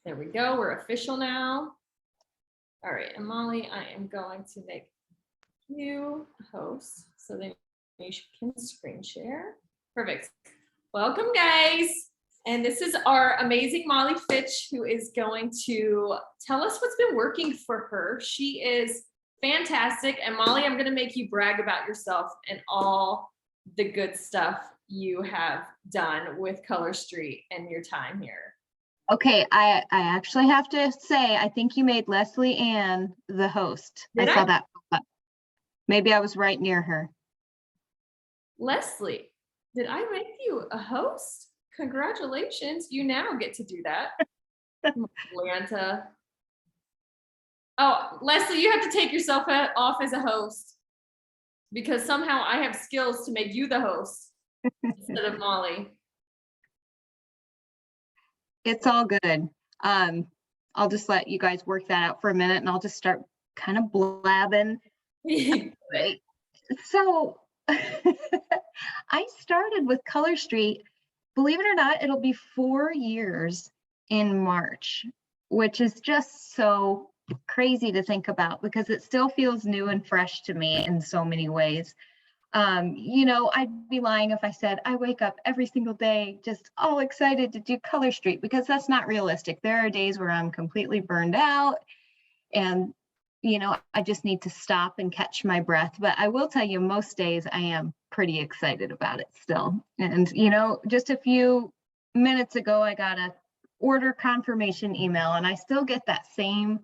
There we go. We're official now. All right, and Molly, I am going to make you host so that you can screen share. Perfect. Welcome, guys. And this is our amazing Molly Fitch, who is going to tell us what's been working for her. She is fantastic. And Molly, I'm going to make you brag about yourself and all the good stuff you have done with Color Street and your time here. Okay, I actually have to say, I think you made Leslie Ann the host. I saw that pop up. Maybe I was right near her. Leslie, did I make you a host? Congratulations, you now get to do that. Atlanta. Oh, Leslie, you have to take yourself off as a host because somehow I have skills to make you the host instead of Molly. It's all good. I'll just let you guys work that out for a minute and I'll just start kind of blabbing. Right. So I started with Color Street. Believe it or not, it'll be 4 years in March, which is just so crazy to think about because it still feels new and fresh to me in so many ways. I'd be lying if I said I wake up every single day just all excited to do Color Street because that's not realistic. There are days where I'm completely burned out and, I just need to stop and catch my breath. But I will tell you, most days I am pretty excited about it still. And, just a few minutes ago, I got a order confirmation email and I still get that same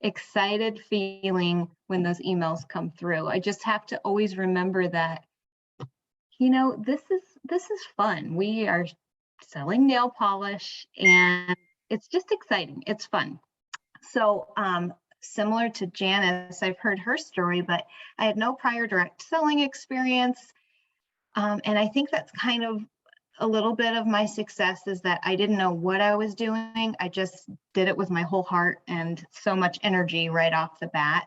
excited feeling when those emails come through. I just have to always remember that, this is fun. We are selling nail polish and it's just exciting. It's fun. So, similar to Janice, I've heard her story, but I had no prior direct selling experience. And I think that's kind of a little bit of my success is that I didn't know what I was doing. I just did it with my whole heart and so much energy right off the bat.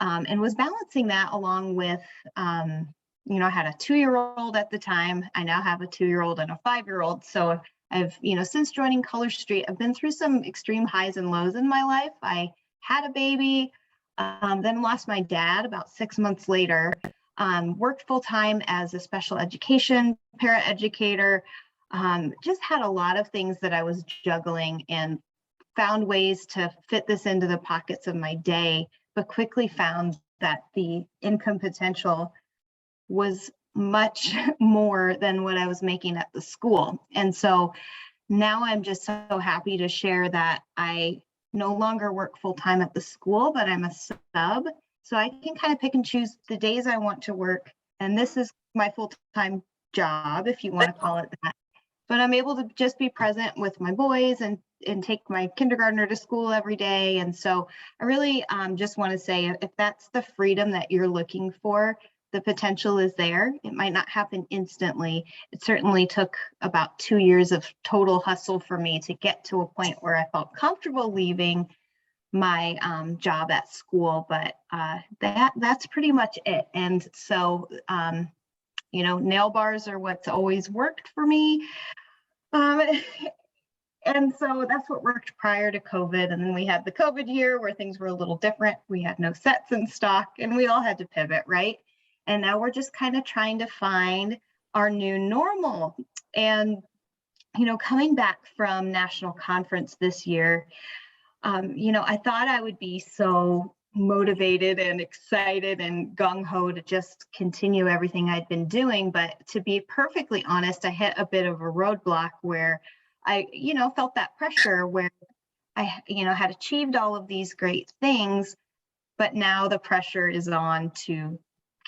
And was balancing that along with, I had a 2-year-old at the time. I now have a 2-year-old and a 5-year-old. So I've, since joining Color Street, I've been through some extreme highs and lows in my life. I had a baby, then lost my dad about 6 months later. Worked full-time as a special education paraeducator, just had a lot of things that I was juggling and found ways to fit this into the pockets of my day, but quickly found that the income potential was much more than what I was making at the school. And so now I'm just so happy to share that I no longer work full-time at the school, but I'm a sub. So I can kind of pick and choose the days I want to work. And this is my full-time job, if you want to call it that. But I'm able to just be present with my boys and take my kindergartner to school every day. And so I really just want to say, if that's the freedom that you're looking for, the potential is there. It might not happen instantly. It certainly took about 2 years of total hustle for me to get to a point where I felt comfortable leaving my job at school, but that's pretty much it. And so, nail bars are what's always worked for me. And so that's what worked prior to COVID. And then we had the COVID year where things were a little different. We had no sets in stock and we all had to pivot, right? And now we're just kind of trying to find our new normal. And, coming back from national conference this year, I thought I would be so motivated and excited and gung-ho to just continue everything I'd been doing. But to be perfectly honest, I hit a bit of a roadblock where I, felt that pressure where I, had achieved all of these great things, but now the pressure is on to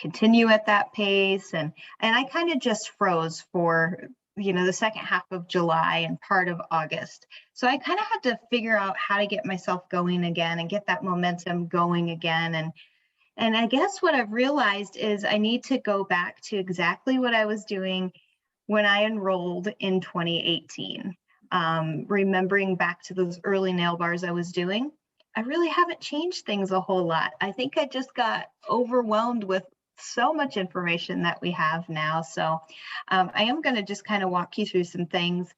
continue at that pace. And I kind of just froze for the second half of July and part of August. So I kind of had to figure out how to get myself going again and get that momentum going again. And I guess what I've realized is I need to go back to exactly what I was doing when I enrolled in 2018. Remembering back to those early nail bars I was doing, I really haven't changed things a whole lot. I think I just got overwhelmed with so much information that we have now. So I am going to just kind of walk you through some things.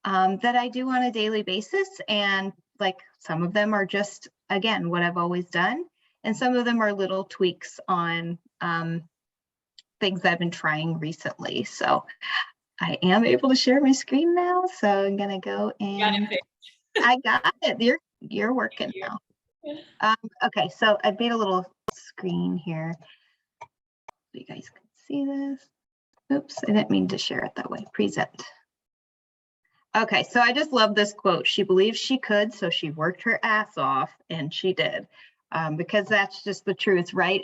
that I do on a daily basis. And like some of them are just, again, what I've always done. And some of them are little tweaks on things I've been trying recently. So I am able to share my screen now. So I'm going to go and I got it. You're working now. Okay, so I made a little screen here so you guys can see this. Oops, I didn't mean to share it that way. Present. Okay, so I just love this quote. She believed she could, so she worked her ass off, and she did. Because that's just the truth, right?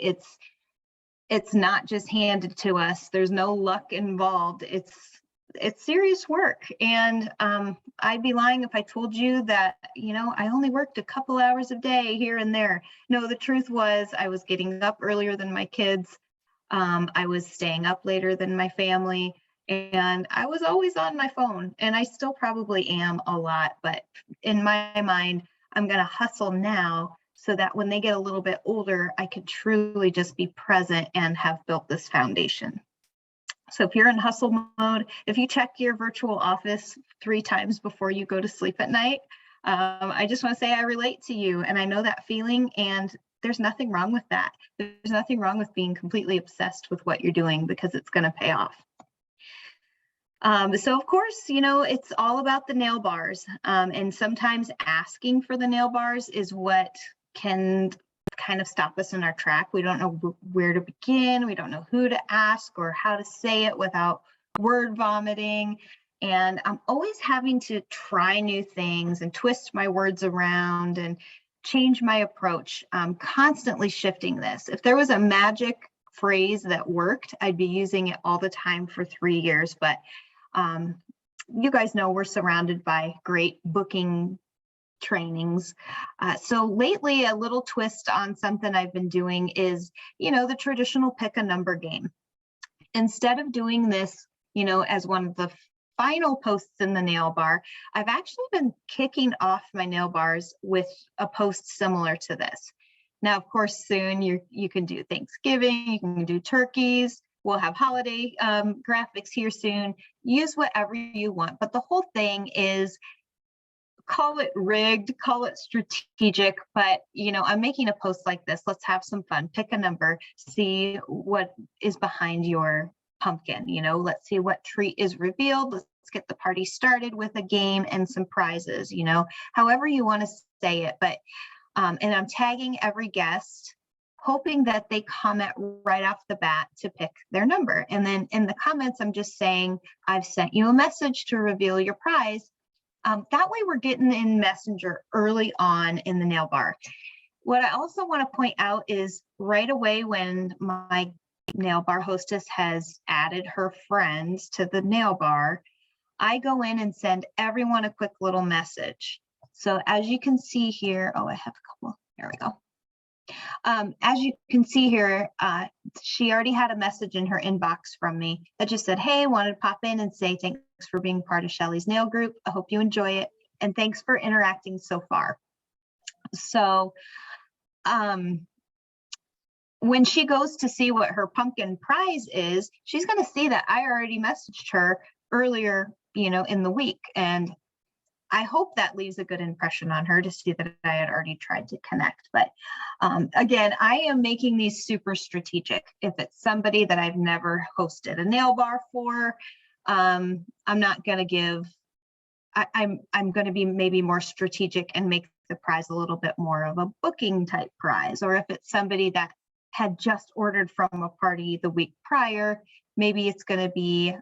It's not just handed to us. There's no luck involved. It's serious work. And I'd be lying if I told you that, I only worked a couple hours a day here and there. No, the truth was I was getting up earlier than my kids. I was staying up later than my family, and I was always on my phone, and I still probably am a lot, but in my mind, I'm going to hustle now so that when they get a little bit older, I could truly just be present and have built this foundation. So if you're in hustle mode, if you check your virtual office 3 times before you go to sleep at night, I just want to say I relate to you, and I know that feeling, and there's nothing wrong with that. There's nothing wrong with being completely obsessed with what you're doing because it's going to pay off. So of course, it's all about the nail bars, and sometimes asking for the nail bars is what can kind of stop us in our track. We don't know where to begin. We don't know who to ask or how to say it without word vomiting. And I'm always having to try new things and twist my words around and change my approach. I'm constantly shifting this. If there was a magic phrase that worked, I'd be using it all the time for 3 years. But you guys know we're surrounded by great booking trainings. So lately, a little twist on something I've been doing is, the traditional pick a number game. Instead of doing this, as one of the final posts in the nail bar, I've actually been kicking off my nail bars with a post similar to this. Now, of course, soon you can do Thanksgiving, you can do turkeys. We'll have holiday graphics here soon. Use whatever you want, but the whole thing is, call it rigged, call it strategic, but I'm making a post like this. Let's have some fun. Pick a number, see what is behind your pumpkin. Let's see what treat is revealed. Let's get the party started with a game and some prizes, however you want to say it. But and I'm tagging every guest, hoping that they comment right off the bat to pick their number. And then in the comments, I'm just saying, I've sent you a message to reveal your prize. That way we're getting in Messenger early on in the nail bar. What I also want to point out is right away when my nail bar hostess has added her friends to the nail bar, I go in and send everyone a quick little message. So as you can see here, I have a couple, there we go. As you can see here, she already had a message in her inbox from me that just said, hey, wanted to pop in and say thanks for being part of Shelly's nail group. I hope you enjoy it. And thanks for interacting so far. So when she goes to see what her pumpkin prize is, she's going to see that I already messaged her earlier, in the week. And I hope that leaves a good impression on her to see that I had already tried to connect. But again, I am making these super strategic. If it's somebody that I've never hosted a nail bar for, I'm not going to give, I'm going to be maybe more strategic and make the prize a little bit more of a booking type prize. Or if it's somebody that had just ordered from a party the week prior, maybe it's going to be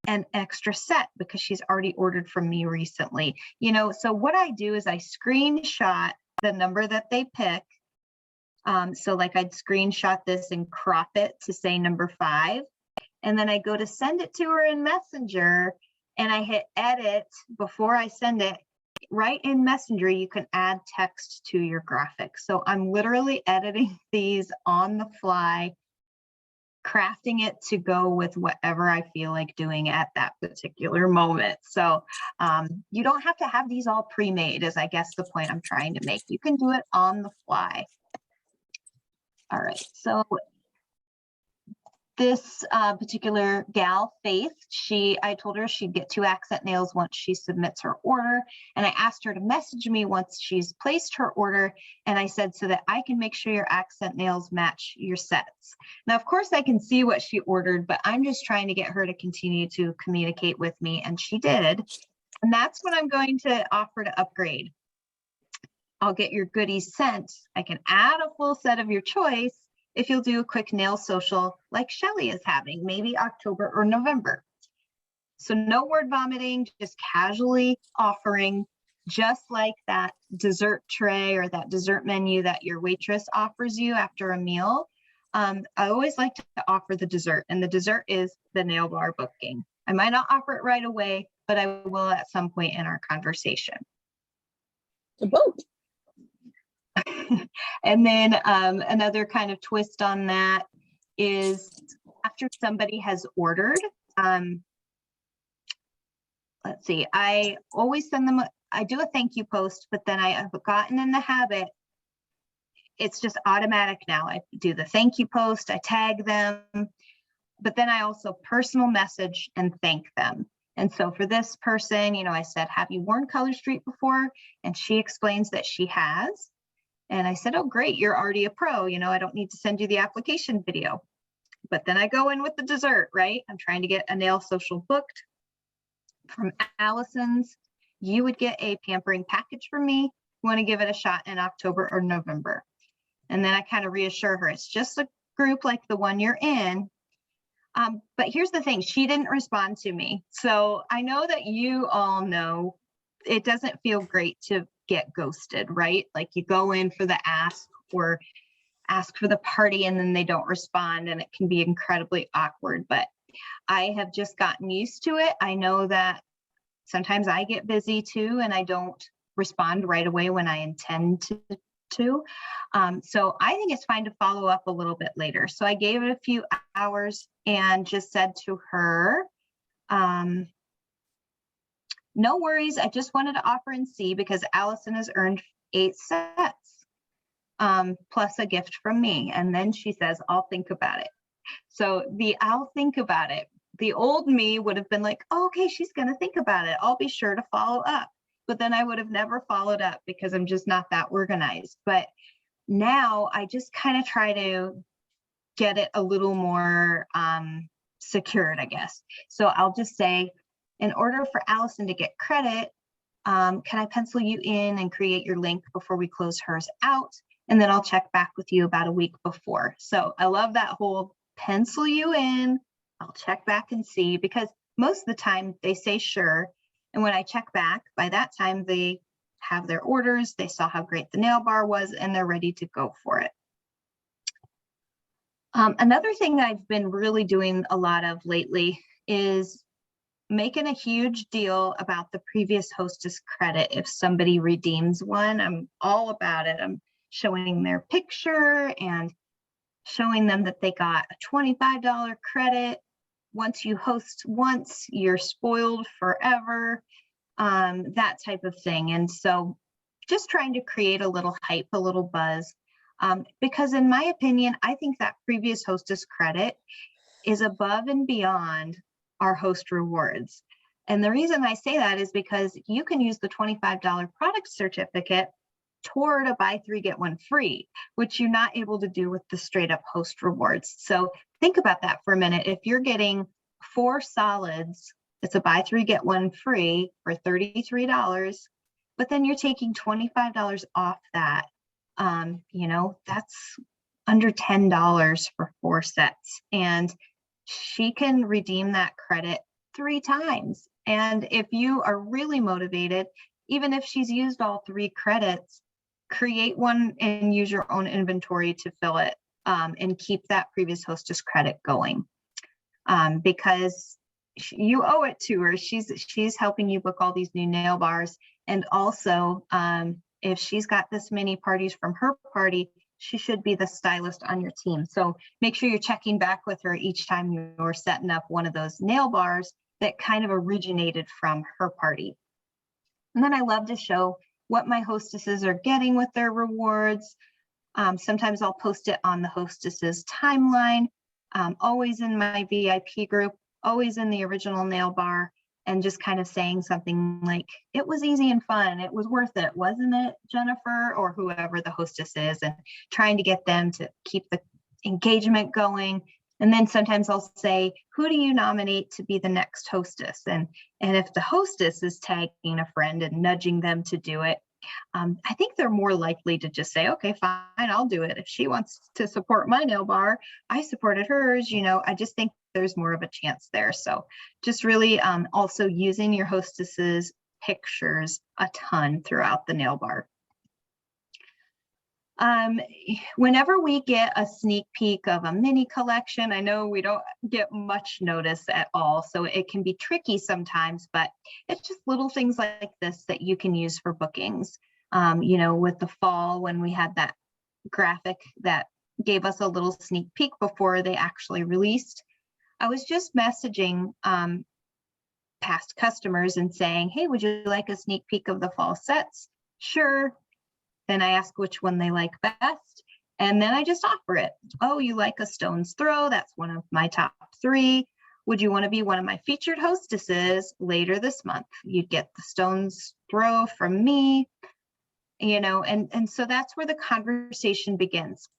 an extra set because she's already ordered from me recently. So what I do is I screenshot the number that they pick. So like I'd screenshot this and crop it to say number 5. And then I go to send it to her in Messenger and I hit edit before I send it. Right in Messenger, you can add text to your graphic. So I'm literally editing these on the fly, crafting it to go with whatever I feel like doing at that particular moment. So you don't have to have these all pre-made, is I guess the point I'm trying to make. You can do it on the fly. All right, so this particular gal, Faith, I told her she'd get 2 accent nails once she submits her order. And I asked her to message me once she's placed her order. And I said, so that I can make sure your accent nails match your sets. Now, of course, I can see what she ordered, but I'm just trying to get her to continue to communicate with me. And she did. And that's what I'm going to offer to upgrade. I'll get your goodies sent. I can add a full set of your choice if you'll do a quick nail social like Shelly is having, maybe October or November. So no word vomiting, just casually offering, just like that dessert tray or that dessert menu that your waitress offers you after a meal. I always like to offer the dessert, and the dessert is the nail bar booking. I might not offer it right away, but I will at some point in our conversation. To boot. And then another kind of twist on that is after somebody has ordered, let's see, I always send them, I do a thank you post, but then I have gotten in the habit, it's just automatic now. I do the thank you post, I tag them, but then I also personal message and thank them. And so for this person, I said, have you worn Color Street before? And she explains that she has. And I said, oh, great, you're already a pro. I don't need to send you the application video. But then I go in with the dessert, right? I'm trying to get a nail social booked from Allison's. You would get a pampering package from me. You want to give it a shot in October or November. And then I kind of reassure her, it's just a group like the one you're in. But here's the thing, she didn't respond to me. So I know that you all know it doesn't feel great to get ghosted, right? Like you go in for the ask or ask for the party and then they don't respond, and it can be incredibly awkward. But I have just gotten used to it. I know that sometimes I get busy too, and I don't respond right away when I intend to. So I think it's fine to follow up a little bit later. So I gave it a few hours and just said to her, no worries, I just wanted to offer and see because Allison has earned 8 sets plus a gift from me. And then she says, I'll think about it. So the I'll think about it, the old me would have been like, oh, okay, she's going to think about it. I'll be sure to follow up. But then I would have never followed up because I'm just not that organized. But now I just kind of try to get it a little more secured, I guess. So I'll just say, in order for Allison to get credit, can I pencil you in and create your link before we close hers out? And then I'll check back with you about a week before. So I love that whole pencil you in. I'll check back and see, because most of the time they say sure. And when I check back, by that time they have their orders, they saw how great the nail bar was, and they're ready to go for it. Another thing I've been really doing a lot of lately is making a huge deal about the previous hostess credit. If somebody redeems one, I'm all about it. I'm showing their picture and showing them that they got a $25 credit. Once you host once, you're spoiled forever, that type of thing. And so just trying to create a little hype, a little buzz, because in my opinion, I think that previous hostess credit is above and beyond our host rewards. And the reason I say that is because you can use the $25 product certificate toward a buy 3 get 1 free, which you're not able to do with the straight up host rewards. So think about that for a minute. If you're getting 4 solids, it's a buy 3 get 1 free for $33, but then you're taking $25 off that. That's under $10 for 4 sets. And she can redeem that credit 3 times. And if you are really motivated, even if she's used all 3 credits, create one and use your own inventory to fill it, and keep that previous hostess credit going, because you owe it to her. She's helping you book all these new nail bars. And also, if she's got this many parties from her party, she should be the stylist on your team. So make sure you're checking back with her each time you're setting up one of those nail bars that kind of originated from her party. And then I love to show what my hostesses are getting with their rewards. Sometimes I'll post it on the hostesses timeline. always in my VIP group, always in the original nail bar, and just kind of saying something like, it was easy and fun. It was worth it, wasn't it, Jennifer, or whoever the hostess is, and trying to get them to keep the engagement going. And then sometimes I'll say, who do you nominate to be the next hostess? And if the hostess is tagging a friend and nudging them to do it, I think they're more likely to just say, okay, fine, I'll do it. If she wants to support my nail bar, I supported hers. I just think there's more of a chance there. So just really also using your hostess's pictures a ton throughout the nail bar. Whenever we get a sneak peek of a mini collection, I know we don't get much notice at all, so it can be tricky sometimes, but it's just little things like this that you can use for bookings. With the fall, when we had that graphic that gave us a little sneak peek before they actually released, I was just messaging past customers and saying, hey, would you like a sneak peek of the fall sets? Sure. Then I ask which one they like best. And then I just offer it. Oh, you like a stone's throw? That's one of my top 3. Would you want to be one of my featured hostesses later this month? You'd get the stone's throw from me, and so that's where the conversation begins.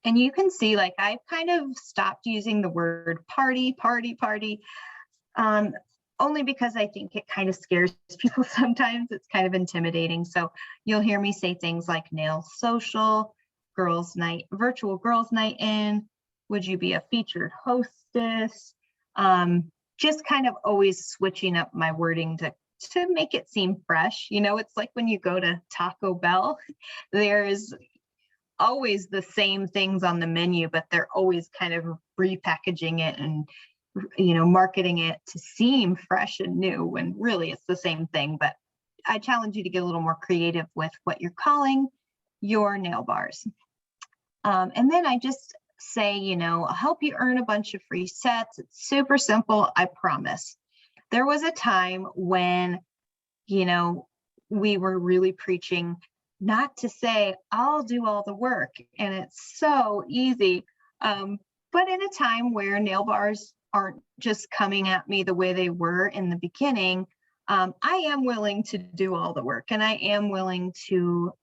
And you can see, like, I've kind of stopped using the word party, only because I think it kind of scares people sometimes. It's kind of intimidating. So you'll hear me say things like nail social, girls night, virtual girls night in, would you be a featured hostess? Just kind of always switching up my wording to make it seem fresh. It's like when you go to Taco Bell, there's always the same things on the menu, but they're always kind of repackaging it and marketing it to seem fresh and new, when really it's the same thing. But I challenge you to get a little more creative with what you're calling your nail bars. And then I just say, I'll help you earn a bunch of free sets. It's super simple, I promise. There was a time when, we were really preaching not to say, I'll do all the work, and it's so easy. But in a time where nail bars aren't just coming at me the way they were in the beginning, I am willing to do all the work, and I am willing to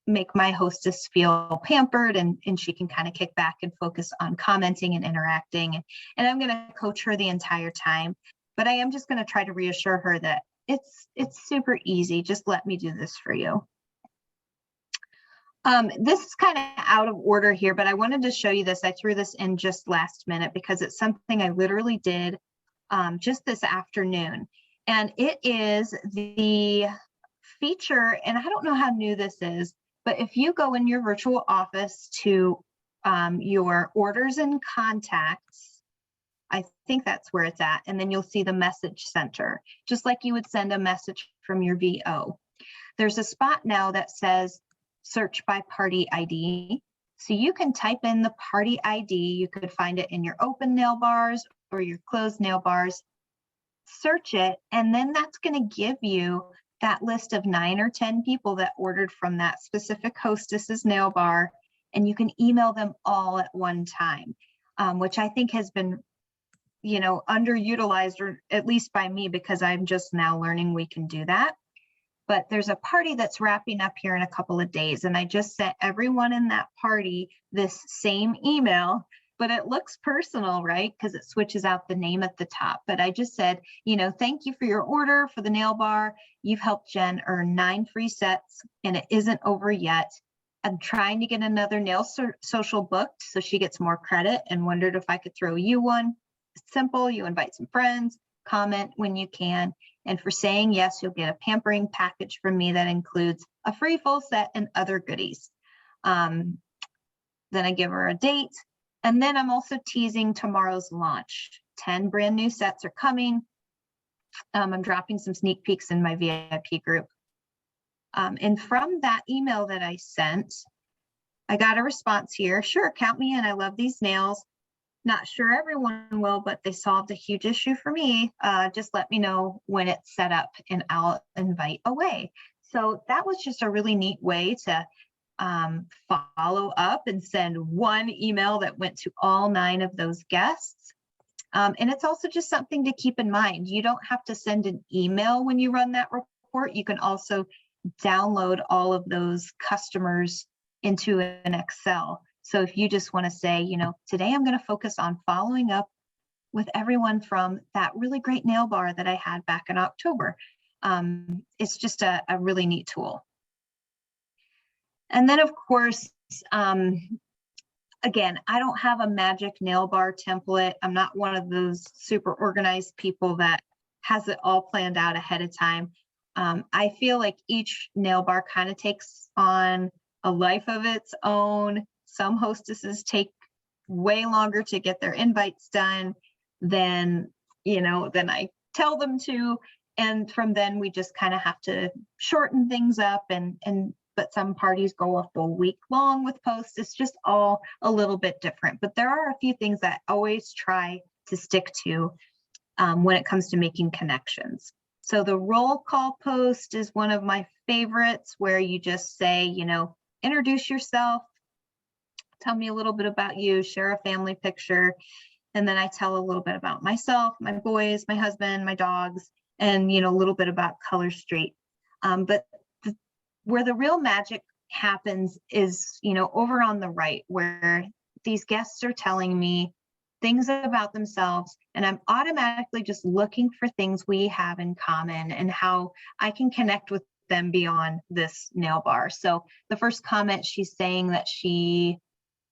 make my hostess feel pampered, and she can kind of kick back and focus on commenting and interacting. And I'm going to coach her the entire time, but I am just going to try to reassure her that it's super easy. Just let me do this for you. This is kind of out of order here, but I wanted to show you this. I threw this in just last minute because it's something I literally did just this afternoon. And it is the feature, and I don't know how new this is, but if you go in your virtual office to your orders and contacts, I think that's where it's at, and then you'll see the message center, just like you would send a message from your VO. There's a spot now that says search by party ID. So you can type in the party ID. You could find it in your open nail bars or your closed nail bars. Search it, and then that's going to give you that list of 9 or 10 people that ordered from that specific hostess's nail bar, and you can email them all at one time, which I think has been, underutilized, or at least by me, because I'm just now learning we can do that. But there's a party that's wrapping up here in a couple of days, and I just sent everyone in that party this same email, but it looks personal, right? Because it switches out the name at the top. But I just said, thank you for your order for the nail bar. You've helped Jen earn 9 free sets, and it isn't over yet. I'm trying to get another nail social booked so she gets more credit, and wondered if I could throw you one. It's simple. You invite some friends, comment when you can, and for saying yes, you'll get a pampering package from me that includes a free full set and other goodies. Then I give her a date, and then I'm also teasing tomorrow's launch. 10 brand new sets are coming. I'm dropping some sneak peeks in my VIP group. And from that email that I sent, I got a response here. Sure, count me in. I love these nails. Not sure everyone will, but they solved a huge issue for me. Just let me know when it's set up and I'll invite away. So that was just a really neat way to follow up and send one email that went to all 9 of those guests. And it's also just something to keep in mind. You don't have to send an email when you run that report. You can also download all of those customers into an Excel. So if you just want to say, you know, today I'm going to focus on following up with everyone from that really great nail bar that I had back in October. It's just a really neat tool. And then of course, again, I don't have a magic nail bar template. I'm not one of those super organized people that has it all planned out ahead of time. I feel like each nail bar kind of takes on a life of its own. Some hostesses take way longer to get their invites done than I tell them to. And from then we just kind of have to shorten things up but some parties go a full week long with posts. It's just all a little bit different, but there are a few things that I always try to stick to when it comes to making connections. So the roll call post is one of my favorites, where you just say, you know, introduce yourself, tell me a little bit about you, share a family picture, and then I tell a little bit about myself, my boys, my husband, my dogs, and, you know, a little bit about Color Street. But where the real magic happens is, you know, over on the right, where these guests are telling me things about themselves, and I'm automatically just looking for things we have in common and how I can connect with them beyond this nail bar. So the first comment, she's saying that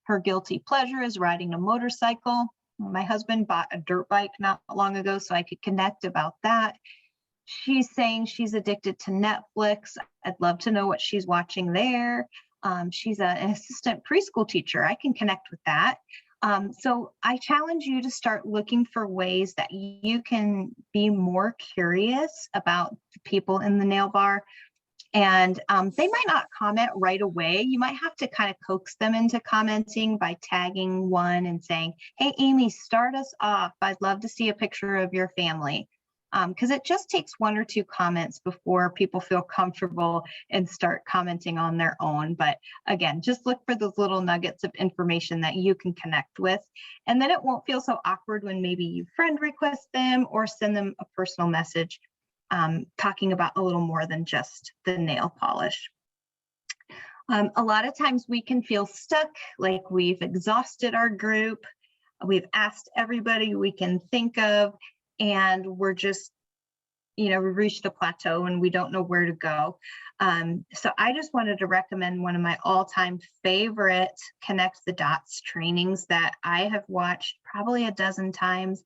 her guilty pleasure is riding a motorcycle. My husband bought a dirt bike not long ago, so I could connect about that. She's saying she's addicted to Netflix. I'd love to know what she's watching there. She's an assistant preschool teacher. I can connect with that. So I challenge you to start looking for ways that you can be more curious about the people in the nail bar. And they might not comment right away. You might have to kind of coax them into commenting by tagging one and saying, hey, Amy, start us off. I'd love to see a picture of your family. Because it just takes 1 or 2 comments before people feel comfortable and start commenting on their own. But again, just look for those little nuggets of information that you can connect with. And then it won't feel so awkward when maybe you friend request them or send them a personal message talking about a little more than just the nail polish. A lot of times we can feel stuck, like we've exhausted our group. We've asked everybody we can think of, and we're just, we reached a plateau and we don't know where to go. So I just wanted to recommend one of my all-time favorite Connect the Dots trainings that I have watched probably a dozen times.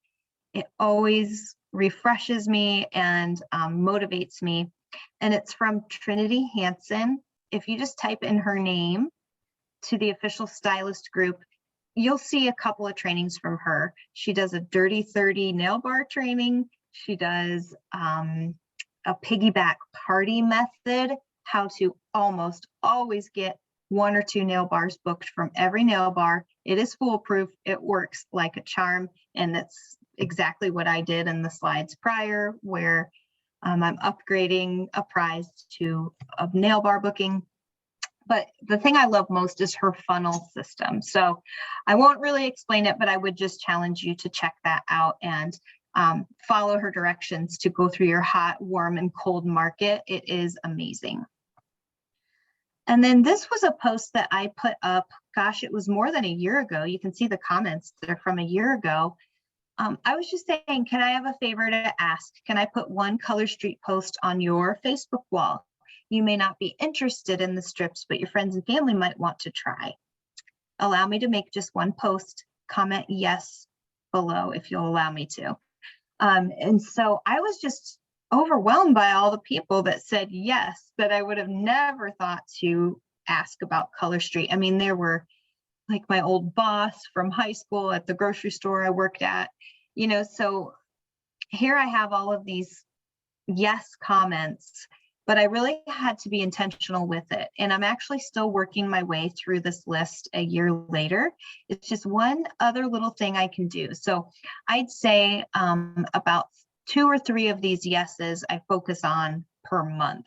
It always refreshes me and motivates me. And it's from Trinity Hansen. If you just type in her name to the official stylist group, you'll see a couple of trainings from her. She does a Dirty 30 nail bar training. She does a piggyback party method, how to almost always get 1 or 2 nail bars booked from every nail bar. It is foolproof. It works like a charm. And that's exactly what I did in the slides prior, where I'm upgrading a prize to a nail bar booking. But the thing I love most is her funnel system. So I won't really explain it, but I would just challenge you to check that out and follow her directions to go through your hot, warm, and cold market. It is amazing. And then this was a post that I put up, gosh, it was more than a year ago. You can see the comments, they're from a year ago. I was just saying, can I have a favor to ask? Can I put one Color Street post on your Facebook wall? You may not be interested in the strips, but your friends and family might want to try. Allow me to make just one post. Comment yes below if you'll allow me to. And so I was just overwhelmed by all the people that said yes, that I would have never thought to ask about Color Street. I mean, there were like my old boss from high school at the grocery store I worked at, so here I have all of these yes comments, but I really had to be intentional with it. And I'm actually still working my way through this list a year later. It's just one other little thing I can do. So I'd say about 2 or 3 of these yeses I focus on per month.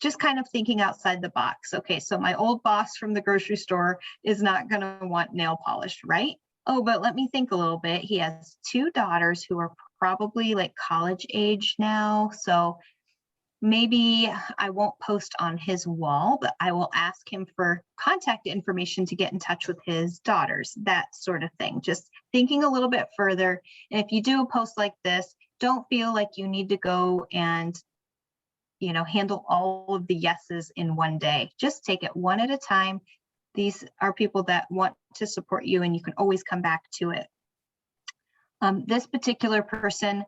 just kind of thinking outside the box. Okay, so my old boss from the grocery store is not going to want nail polish, right? Oh, but let me think a little bit. He has 2 daughters who are probably like college age now. So maybe I won't post on his wall, but I will ask him for contact information to get in touch with his daughters, that sort of thing. Just thinking a little bit further. And if you do a post like this, don't feel like you need to go and handle all of the yeses in one day. Just take it one at a time. These are people that want to support you, and you can always come back to it. This particular person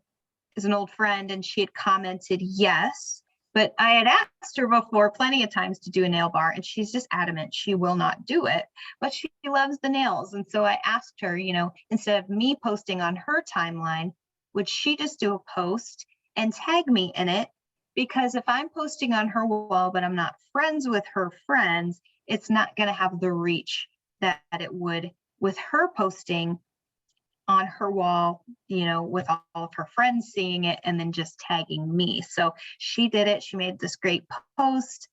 is an old friend, and she had commented yes, but I had asked her before plenty of times to do a nail bar, and she's just adamant she will not do it, but she loves the nails. And so I asked her, instead of me posting on her timeline, would she just do a post and tag me in it? Because if I'm posting on her wall, but I'm not friends with her friends, it's not going to have the reach that it would with her posting on her wall, with all of her friends seeing it and then just tagging me. So she did it. She made this great post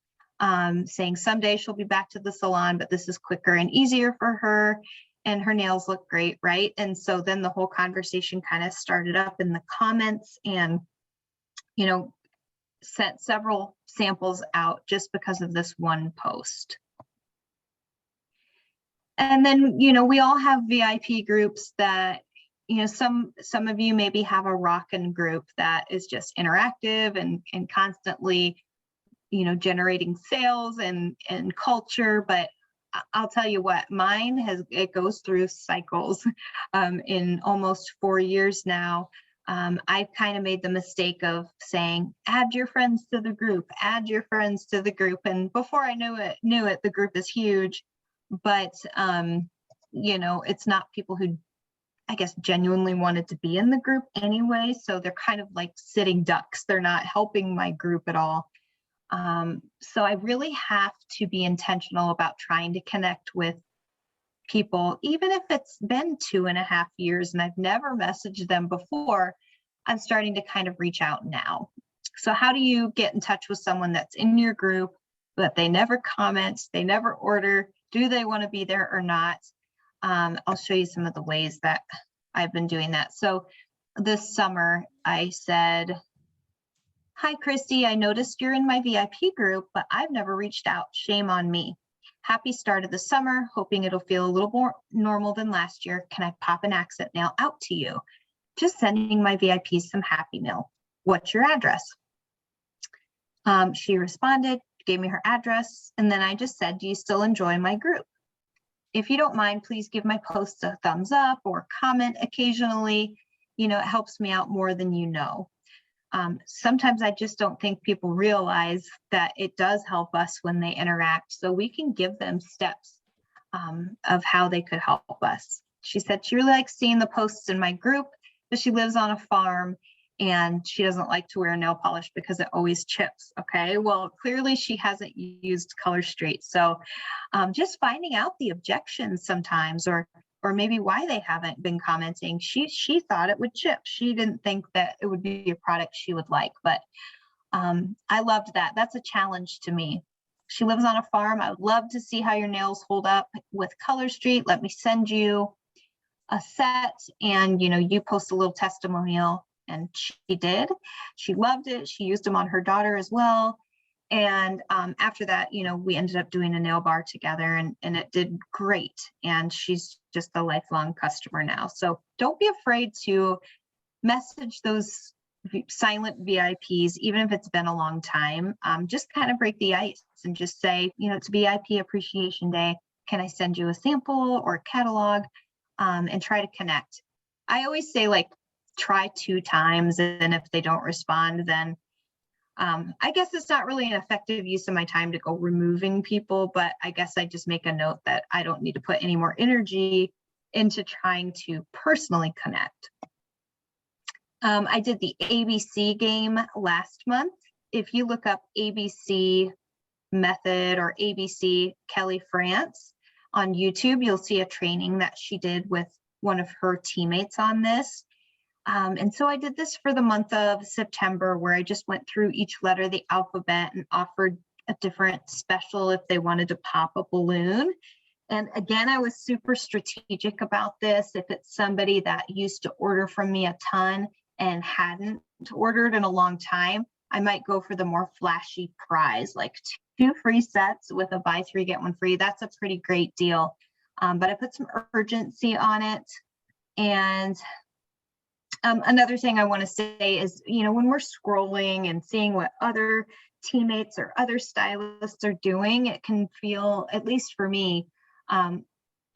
saying someday she'll be back to the salon, but this is quicker and easier for her. And her nails look great, right? And so then the whole conversation kind of started up in the comments, and, sent several samples out just because of this one post. And then, we all have VIP groups that, some of you maybe have a rockin' group that is just interactive and constantly, generating sales and culture. But I'll tell you what, it goes through cycles. In almost 4 years now, I've kind of made the mistake of saying, add your friends to the group, add your friends to the group. And before I knew it, the group is huge. But, it's not people who, I guess, genuinely wanted to be in the group anyway. So they're kind of like sitting ducks. They're not helping my group at all. So I really have to be intentional about trying to connect with people, even if it's been 2.5 years and I've never messaged them before. I'm starting to kind of reach out now. So how do you get in touch with someone that's in your group, but they never comment, they never order? Do they want to be there or not? I'll show you some of the ways that I've been doing that. So this summer I said, hi, Christy, I noticed you're in my VIP group, but I've never reached out. Shame on me. Happy start of the summer, hoping it'll feel a little more normal than last year. Can I pop an accent nail out to you? Just sending my VIPs some happy mail. What's your address? She responded, gave me her address, and then I just said, do you still enjoy my group? If you don't mind, please give my posts a thumbs up or comment occasionally. It helps me out more than you know. Sometimes I just don't think people realize that it does help us when they interact, so we can give them steps of how they could help us. She said she really likes seeing the posts in my group, but she lives on a farm and she doesn't like to wear nail polish because it always chips. Okay, well, clearly she hasn't used Color Street. So just finding out the objections sometimes, or maybe why they haven't been commenting. She thought it would chip. She didn't think that it would be a product she would like, but I loved that. That's a challenge to me. She lives on a farm. I would love to see how your nails hold up with Color Street. Let me send you a set, and you post a little testimonial. And she did. She loved it. She used them on her daughter as well. And after that, we ended up doing a nail bar together, and it did great. And she's just a lifelong customer now. So don't be afraid to message those silent VIPs, even if it's been a long time. Just kind of break the ice and just say, it's VIP Appreciation Day. Can I send you a sample or catalog, and try to connect? I always say, try 2 times, and if they don't respond, then I guess it's not really an effective use of my time to go removing people, but I guess I just make a note that I don't need to put any more energy into trying to personally connect. I did the ABC game last month. If you look up ABC Method or ABC Kelly France on YouTube, you'll see a training that she did with one of her teammates on this. And so I did this for the month of September, where I just went through each letter of the alphabet and offered a different special if they wanted to pop a balloon. And again, I was super strategic about this. If it's somebody that used to order from me a ton and hadn't ordered in a long time, I might go for the more flashy prize, like 2 free sets with a buy 3, get 1 free. That's a pretty great deal. But I put some urgency on it. And another thing I want to say is, when we're scrolling and seeing what other teammates or other stylists are doing, it can feel, at least for me,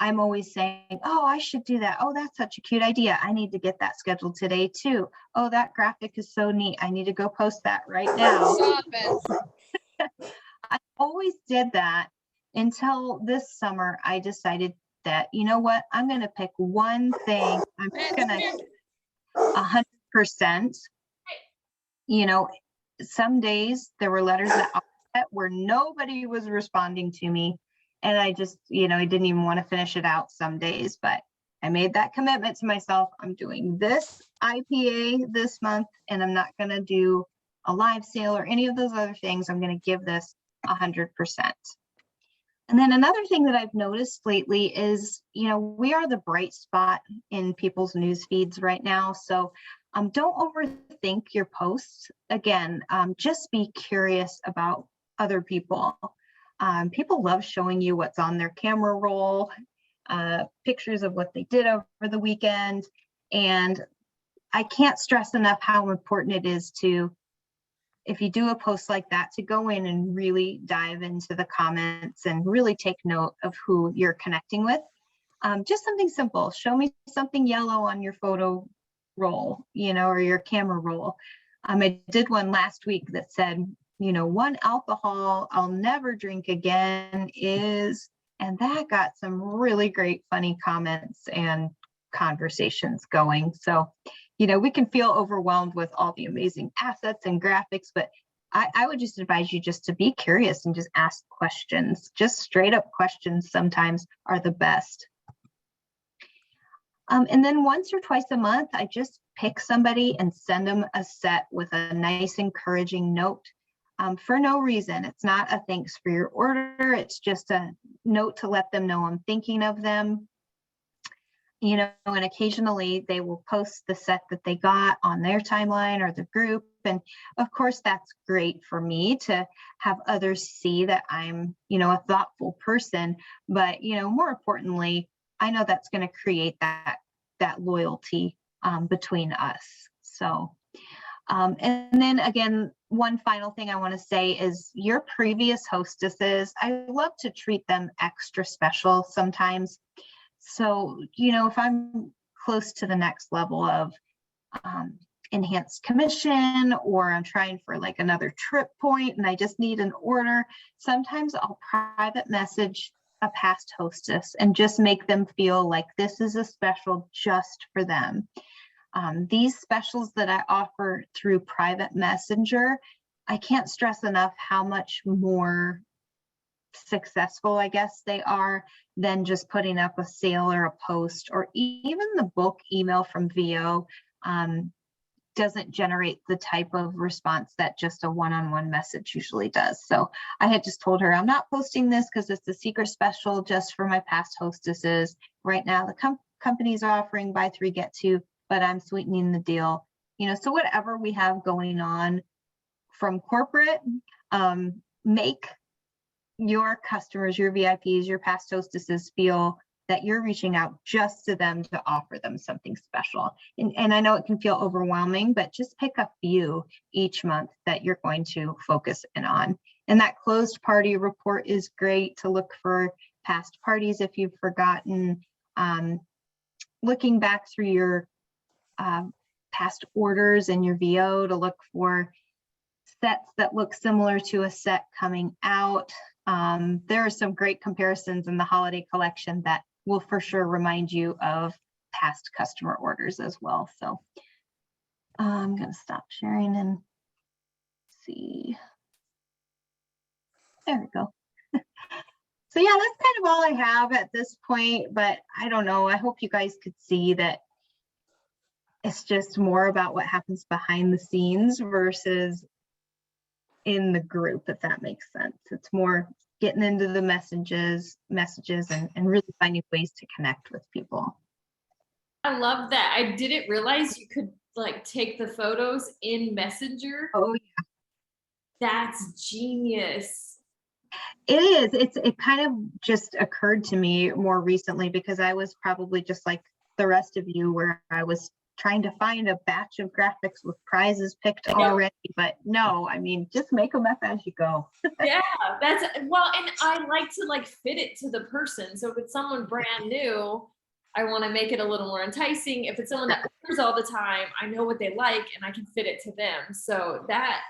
I'm always saying, oh, I should do that. Oh, that's such a cute idea. I need to get that scheduled today too. Oh, that graphic is so neat. I need to go post that right now. Stop it. I always did that until this summer. I decided that, you know what, I'm going to pick one thing. I'm going to 100%. Some days there were letters that where nobody was responding to me. And I just, I didn't even want to finish it out some days, but I made that commitment to myself. I'm doing this IPA this month, and I'm not going to do a live sale or any of those other things. I'm going to give this 100%. And then another thing that I've noticed lately is, we are the bright spot in people's news feeds right now. So don't overthink your posts. Again, just be curious about other people. People love showing you what's on their camera roll, pictures of what they did over the weekend. And I can't stress enough how important it is to, if you do a post like that, to go in and really dive into the comments and really take note of who you're connecting with. Just something simple. Show me something yellow on your photo roll, or your camera roll. I did one last week that said, one alcohol I'll never drink again is, and that got some really great funny comments and conversations going. So, we can feel overwhelmed with all the amazing assets and graphics, but I would just advise you just to be curious and just ask questions. Just straight up questions sometimes are the best. And then once or twice a month, I just pick somebody and send them a set with a nice encouraging note. For no reason. It's not a thanks for your order. It's just a note to let them know I'm thinking of them. And occasionally they will post the set that they got on their timeline or the group. And of course, that's great for me to have others see that I'm, a thoughtful person. But, more importantly, I know that's going to create that loyalty between us. So, and then again, one final thing I want to say is your previous hostesses, I love to treat them extra special sometimes. So, if I'm close to the next level of enhanced commission, or I'm trying for like another trip point and I just need an order, sometimes I'll private message a past hostess and just make them feel like this is a special just for them. These specials that I offer through private messenger, I can't stress enough how much more successful, I guess, they are than just putting up a sale or a post, or even the bulk email from VO doesn't generate the type of response that just a one-on-one message usually does. So I had just told her, I'm not posting this because it's a secret special just for my past hostesses. Right now, the company's offering buy 3, get 2, but I'm sweetening the deal. So whatever we have going on from corporate, make your customers, your VIPs, your past hostesses feel that you're reaching out just to them to offer them something special. And I know it can feel overwhelming, but just pick a few each month that you're going to focus in on. And that closed party report is great to look for past parties if you've forgotten. Looking back through your past orders and your VO to look for sets that look similar to a set coming out. There are some great comparisons in the holiday collection that will for sure remind you of past customer orders as well. So I'm going to stop sharing and see. There we go. So yeah, that's kind of all I have at this point, but I don't know. I hope you guys could see that it's just more about what happens behind the scenes versus in the group, if that makes sense. It's more getting into the messages and really finding ways to connect with people. I love that. I didn't realize you could like take the photos in Messenger. Oh yeah. That's genius. It is. It kind of just occurred to me more recently because I was probably just like the rest of you where I was trying to find a batch of graphics with prizes picked already, but no, I mean, just make them up as you go. Yeah, that's well, and I like to like fit it to the person. So if it's someone brand new, I want to make it a little more enticing. If it's someone that orders all the time, I know what they like and I can fit it to them. So that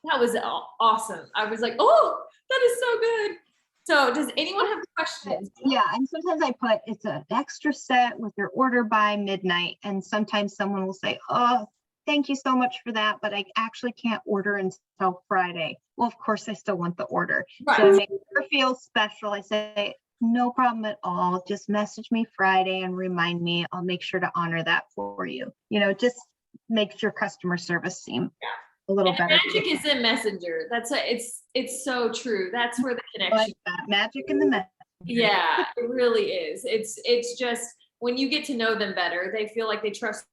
was awesome. I was like, oh, that is so good. So does anyone have questions? Yeah, and sometimes I put it's an extra set with your order by midnight, and sometimes someone will say, oh, thank you so much for that, but I actually can't order until Friday. Well, of course, I still want the order. Right. So to make her feel special, I say, no problem at all. Just message me Friday and remind me. I'll make sure to honor that for you. You know, just makes your customer service seem a little And better. magic is in Messenger. It's so true. That's where the connection. Like that, magic in the message. Yeah, it really is. It's just when you get to know them better, they feel like they trust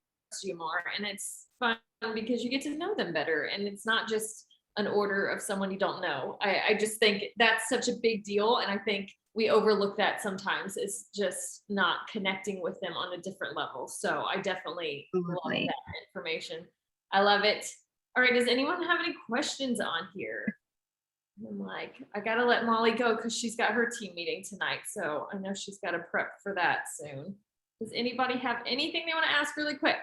you more, and it's fun because you get to know them better, and it's not just an order of someone you don't know. I just think that's such a big deal, and I think we overlook that sometimes. It's just not connecting with them on a different level. So I definitely love that information. I love it. All right, does anyone have any questions on here? I'm like, I gotta let Molly go because she's got her team meeting tonight. So I know she's got to prep for that soon. Does anybody have anything they want to ask really quick?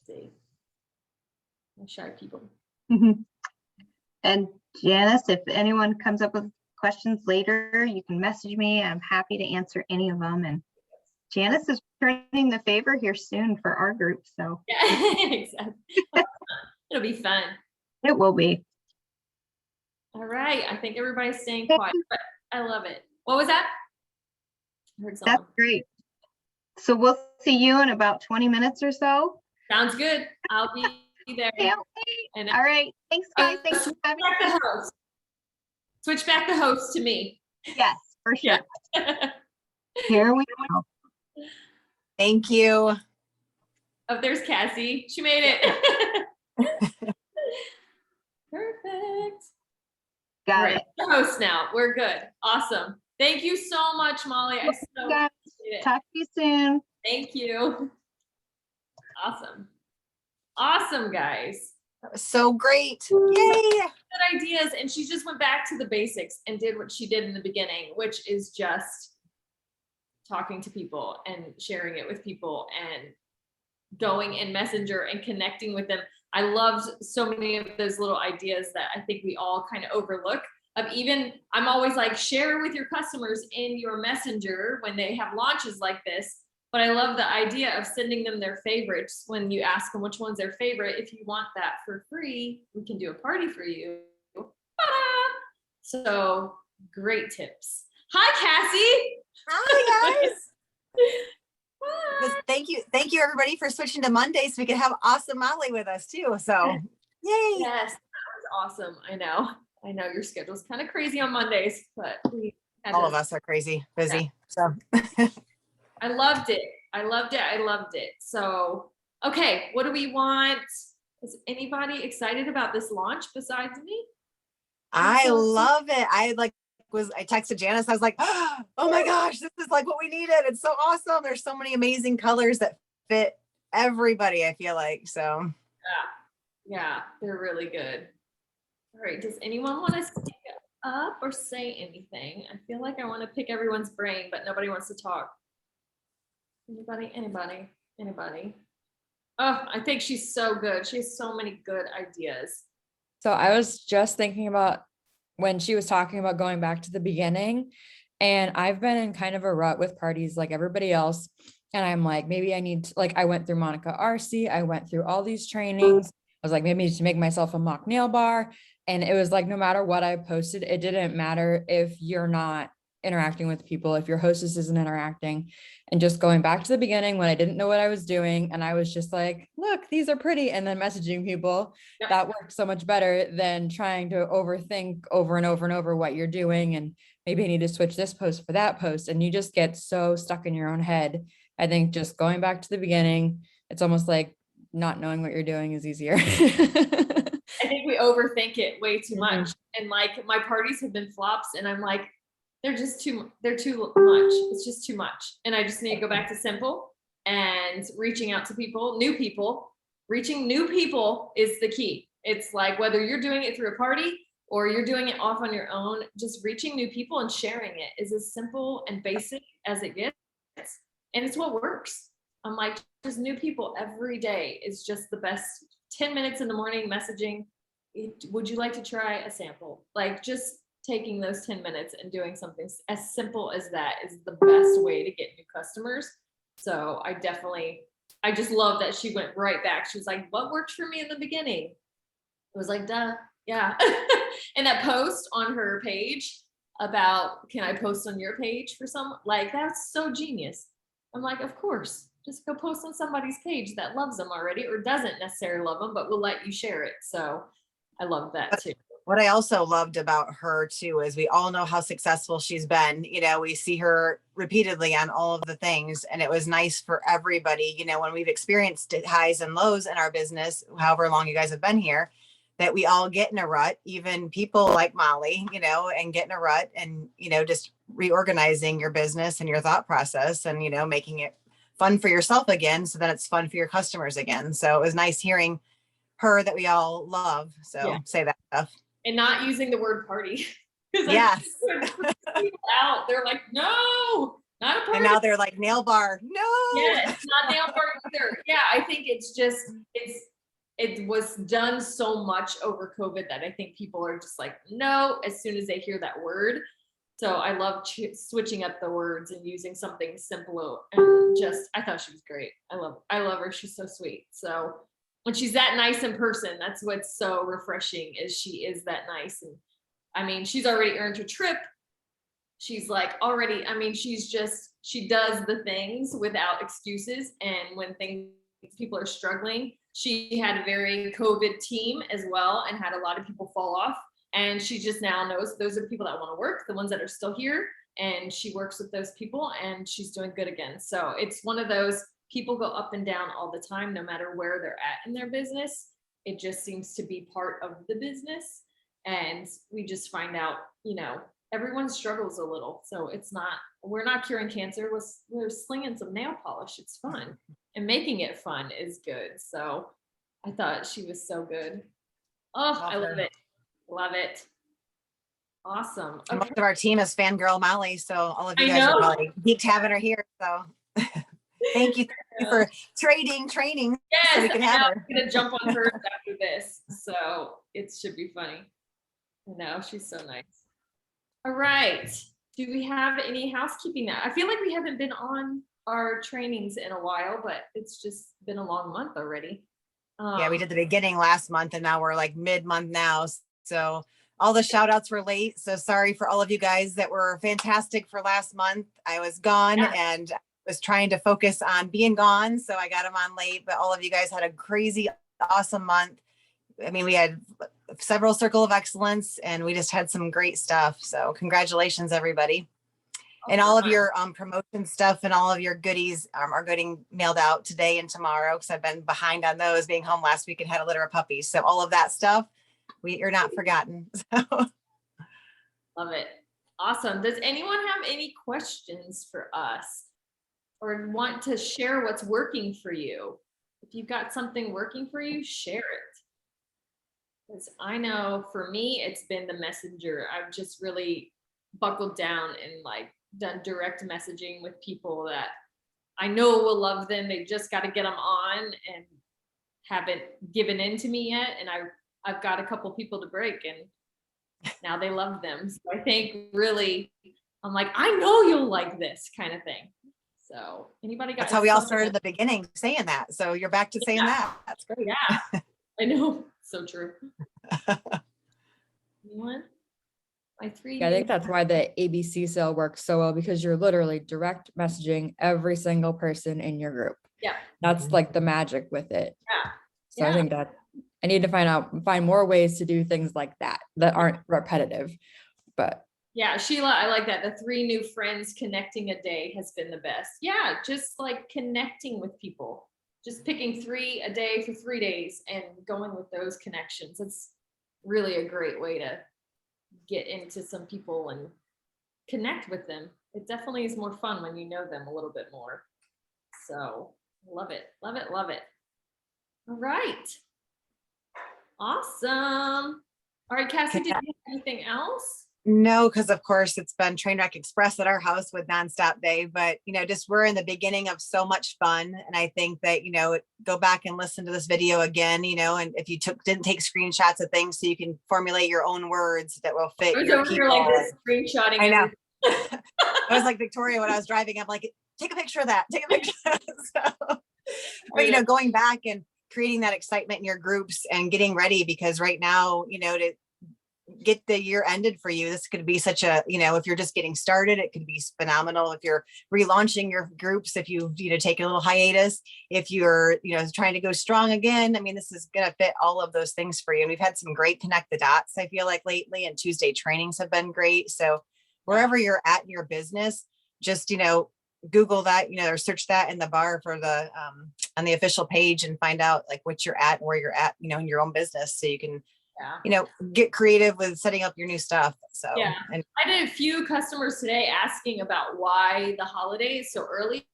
Let's see. My shy people. And Janice, if anyone comes up with questions later, you can message me. I'm happy to answer any of them. And Janice is returning the favor here soon for our group. So yeah, exactly. It'll be fun. It will be. All right. I think everybody's staying quiet, but I love it. What was that? I heard something. That's great. So we'll see you in about 20 minutes or so. Sounds good. I'll be there. And all right. Thanks, guys. Thanks for having me. Switch back the host to me. Yes, for sure. Yeah. Here we go. Thank you. Oh, there's Cassie. She made it. Perfect. Got it. The host now. We're good. Awesome. Thank you so much, Molly. I so appreciate it. Talk to you soon. Thank you. Awesome. Awesome, guys. That was so great. Yay. Good ideas. And she just went back to the basics and did what she did in the beginning, which is just talking to people and sharing it with people and going in Messenger and connecting with them. I loved so many of those little ideas that I think we all kind of overlook. I'm always like, share with your customers in your Messenger when they have launches like this. But I love the idea of sending them their favorites when you ask them which one's their favorite. If you want that for free, we can do a party for you. Ta-da! So great tips. Hi, Cassie. Hi, guys. Hi. Thank you everybody for switching to Monday so we can have awesome Molly with us too. So yay. Yes, that was awesome. I know your schedule's kind of crazy on Mondays, but all of us are crazy busy. Yeah. So I loved it. I loved it. So, okay, what do we want? Is anybody excited about this launch besides me? I love it. I texted Janice. I was like, oh my gosh, this is like what we needed. It's so awesome. There's so many amazing colors that fit everybody, I feel like. So yeah, they're really good. All right, does anyone want to speak up or say anything? I feel like I want to pick everyone's brain, but nobody wants to talk. Anybody? Oh, I think she's so good. She has so many good ideas. So I was just thinking about when she was talking about going back to the beginning, and I've been in kind of a rut with parties like everybody else. And I'm like, maybe I need to, like, I went through Monica RC. I went through all these trainings. I was like, maybe to make myself a mock nail bar. And it was like, no matter what I posted, it didn't matter if you're not interacting with people, if your hostess isn't interacting, and just going back to the beginning when I didn't know what I was doing and I was just like, look, these are pretty, and then messaging people, Yep. that works so much better than trying to overthink over and over and over what you're doing. And maybe I need to switch this post for that post. And you just get so stuck in your own head. I think just going back to the beginning, it's almost like not knowing what you're doing is easier. I think we overthink it way too Mhm. much. And like my parties have been flops and I'm like, they're too much. It's just too much. And I just need to go back to simple and reaching out to people, new people. Reaching new people is the key. It's like whether you're doing it through a party or you're doing it off on your own, just reaching new people and sharing it is as simple and basic as it gets. And it's what works. I'm like, just new people every day is just the best. 10 minutes in the morning messaging, would you like to try a sample? Like just taking those 10 minutes and doing something as simple as that is the best way to get new customers. So I just love that she went right back. She was like, what worked for me in the beginning? It was like, duh, yeah. And that post on her page about, can I post on your page for some, like, that's so genius. I'm like, of course. Just go post on somebody's page that loves them already or doesn't necessarily love them, but will let you share it. So I love that too. What I also loved about her too is we all know how successful she's been. You know, we see her repeatedly on all of the things, and it was nice for everybody, you know, when we've experienced highs and lows in our business, however long you guys have been here, that we all get in a rut, even people like Molly, you know, and get in a rut and, you know, just reorganizing your business and your thought process and, you know, making it fun for yourself again, so that it's fun for your customers again. So it was nice hearing her that we all love. So Yeah. say that stuff. And not using the word party. Yes. People out. They're like, no, not a party. And now they're like nail bar. No. Yeah, it's not nail bar either. Yeah, I think it's just, it was done so much over COVID that I think people are just like, no, as soon as they hear that word. So I love switching up the words and using something simple and just, I thought she was great. I love her. She's so sweet. So when she's that nice in person, that's what's so refreshing is she is that nice. And I mean, she's already earned her trip. She's like already, I mean, she does the things without excuses. And when people are struggling, she had a very COVID team as well and had a lot of people fall off. And she just now knows those are the people that want to work, the ones that are still here. And she works with those people and she's doing good again. So it's one of those people go up and down all the time, no matter where they're at in their business. It just seems to be part of the business. And we just find out, you know, everyone struggles a little. So we're not curing cancer. We're slinging some nail polish. It's fun. And making it fun is good. So I thought she was so good. Oh, I love it. Love it. Awesome. And Okay. most of our team is fangirl Molly, so all of you I guys are know. probably geeked having her here. So thank you for training Yes, so we can have her. I'm gonna jump on hers after this, so it should be funny. No, she's so nice. All right. Do we have any housekeeping now? I feel like we haven't been on our trainings in a while, but it's just been a long month already. Yeah, we did the beginning last month and now we're like mid-month now. So all the shout outs were late. So sorry for all of you guys that were fantastic for last month. I was gone and was trying to focus on being gone. So I got them on late, but all of you guys had a crazy, awesome month. I mean, we had several Circle of Excellence and we just had some great stuff. So congratulations, everybody. And all of your promotion stuff and all of your goodies are getting mailed out today and tomorrow because I've been behind on those, being home last week and had a litter of puppies. So all of that stuff, you're not forgotten. So. Love it. Awesome. Does anyone have any questions for us or want to share what's working for you? If you've got something working for you, share it. Because I know for me, it's been the messenger. I've just really buckled down and like done direct messaging with people that I know will love them. They just got to get them on and haven't given in to me yet. And I've got a couple people to break and now they love them. So I think really, I'm like, I know you'll like this kind of thing. So anybody got? That's how we all started at the beginning saying that. So you're back to saying that. That's great. Yeah, I know. So true. Anyone? My 3 Yeah, I new think that's why the ABC sale works so well, because you're literally direct messaging every single person in your group. Yeah. That's like the magic with it. Yeah. So I Yeah. think that I need to find more ways to do things like that aren't repetitive. But Yeah, Sheila, I like that. The 3 new friends connecting a day has been the best. Yeah, just like connecting with people, just picking 3 a day for 3 days and going with those connections. It's really a great way to get into some people and connect with them. It definitely is more fun when you know them a little bit more. So love it, love it, love it. All right. Awesome. All right, Cassie, did you have anything else? No, because of course it's been Trainwreck Express at our house with nonstop day, but just we're in the beginning of so much fun. And I think that, go back and listen to this video again, and if you didn't take screenshots of things so you can formulate your own words that will fit I was your over here people. like this, screenshotting. I know. everything. I was like Victoria when I was driving, I'm like, take a picture of that, take a picture. But going back and creating that excitement in your groups and getting ready, because right now, to get the year ended for you, this could be such a, if you're just getting started, it could be phenomenal. If you're relaunching your groups, if you take a little hiatus, if you're trying to go strong again, I mean, this is going to fit all of those things for you. And we've had some great connect the dots, I feel like, lately, and Tuesday trainings have been great. So wherever you're at in your business, just Google that, or search that in the bar for the on the official page and find out like what you're at and where you're at, in your own business, so you can get creative with setting up your new stuff. So Yeah, and I did a few customers today asking about why the holiday is so early,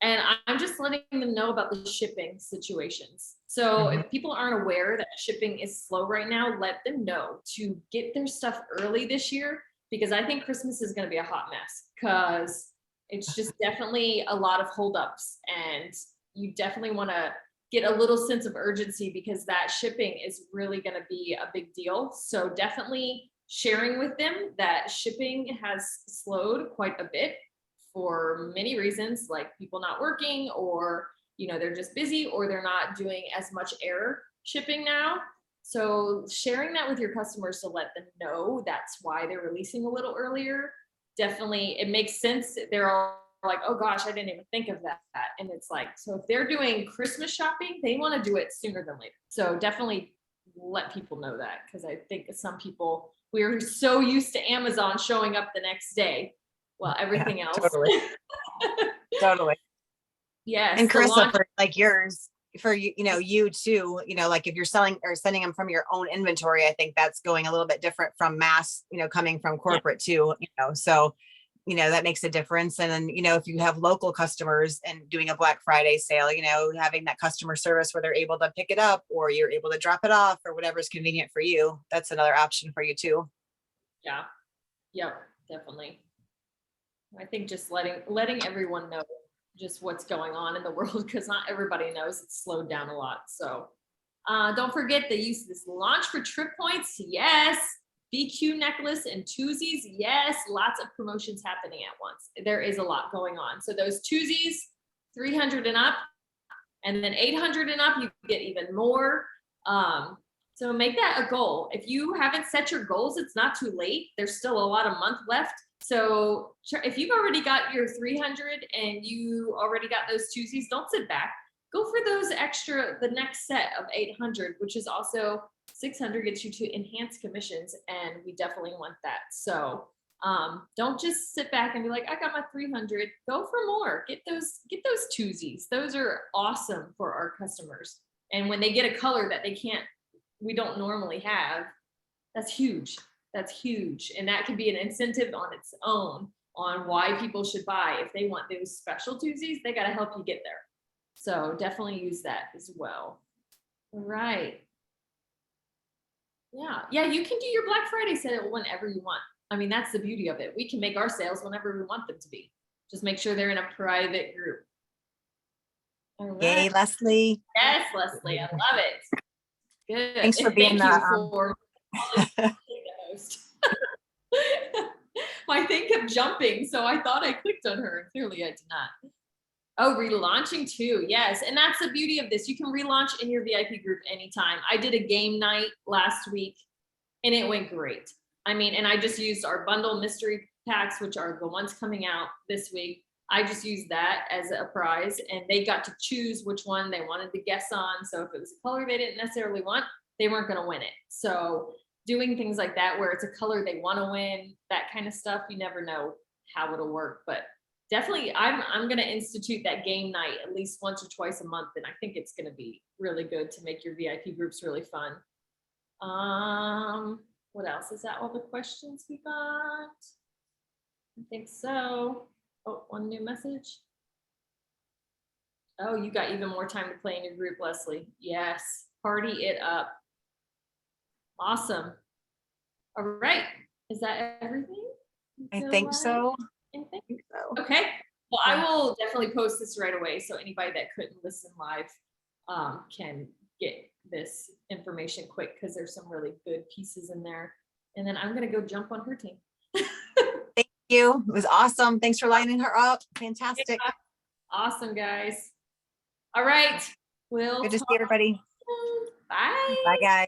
and I'm just letting them know about the shipping situations. So if people aren't aware that shipping is slow right now, let them know to get their stuff early this year, because I think Christmas is going to be a hot mess, because it's just definitely a lot of holdups, and you definitely want to get a little sense of urgency, because that shipping is really going to be a big deal. So definitely sharing with them that shipping has slowed quite a bit for many reasons, like people not working, or they're just busy, or they're not doing as much air shipping now. So sharing that with your customers to let them know that's why they're releasing a little earlier, definitely, it makes sense. They're all like, oh gosh, I didn't even think of that. And it's like, so if they're doing Christmas shopping, they want to do it sooner than later. So definitely let people know that, because I think some people, we're so used to Amazon showing up the next day. Well, everything else. Totally. Yes. And Carissa, for like yours, for you too, like if you're selling or sending them from your own inventory, I think that's going a little bit different from mass, coming from corporate too, so that makes a difference. And then, if you have local customers and doing a Black Friday sale, having that customer service where they're able to pick it up, or you're able to drop it off, or whatever is convenient for you, that's another option for you too. Yeah. Yep. Definitely. I think just letting everyone know just what's going on in the world, because not everybody knows it's slowed down a lot. So don't forget the use of this launch for trip points. Yes. BQ necklace and twosies. Yes. Lots of promotions happening at once. There is a lot going on. So those twosies, 300 and up, and then 800 and up, you get even more. So make that a goal. If you haven't set your goals, it's not too late. There's still a lot of month left. So if you've already got your 300 and you already got those twosies, don't sit back. Go for those extra, the next set of 800, which is also 600 gets you to enhanced commissions. And we definitely want that. So don't just sit back and be like, I got my 300, go for more, get those twosies. Those are awesome for our customers. And when they get a color that we don't normally have, that's huge. That's huge. And that could be an incentive on its own on why people should buy. If they want those special twosies, they got to help you get there. So definitely use that as well. All right. Yeah, you can do your Black Friday sale whenever you want. I mean, that's the beauty of it. We can make our sales whenever we want them to be. Just make sure they're in a private group. All right. Yay, Leslie. Yes, Leslie, I love it. Good. Thanks for And being thank the you for the host. My thing kept jumping, so I thought I clicked on her, and clearly I did not. Oh, relaunching too. Yes. And that's the beauty of this. You can relaunch in your VIP group anytime. I did a game night last week and it went great. I mean, and I just used our bundle mystery packs, which are the ones coming out this week. I just used that as a prize, and they got to choose which one they wanted to guess on. So if it was a color they didn't necessarily want, they weren't going to win it. So doing things like that, where it's a color they want to win, that kind of stuff, you never know how it'll work. But definitely, I'm going to institute that game night at least once or twice a month, and I think it's going to be really good to make your VIP groups really fun. What else? Is that all the questions we got? I think so. Oh, one new message. Oh, you got even more time to play in your group, Leslie. Yes, party it up. Awesome. All right. Is that everything? I think so. Anything? I think so. Okay. Well, I will definitely post this right away, so anybody that couldn't listen live can get this information quick, because there's some really good pieces in there. And then I'm gonna go jump on her team. Thank you. It was awesome. Thanks for lining her up. Fantastic. Yeah. Awesome, guys. All right. We'll Good to see talk everybody. soon. Bye. Bye, guys.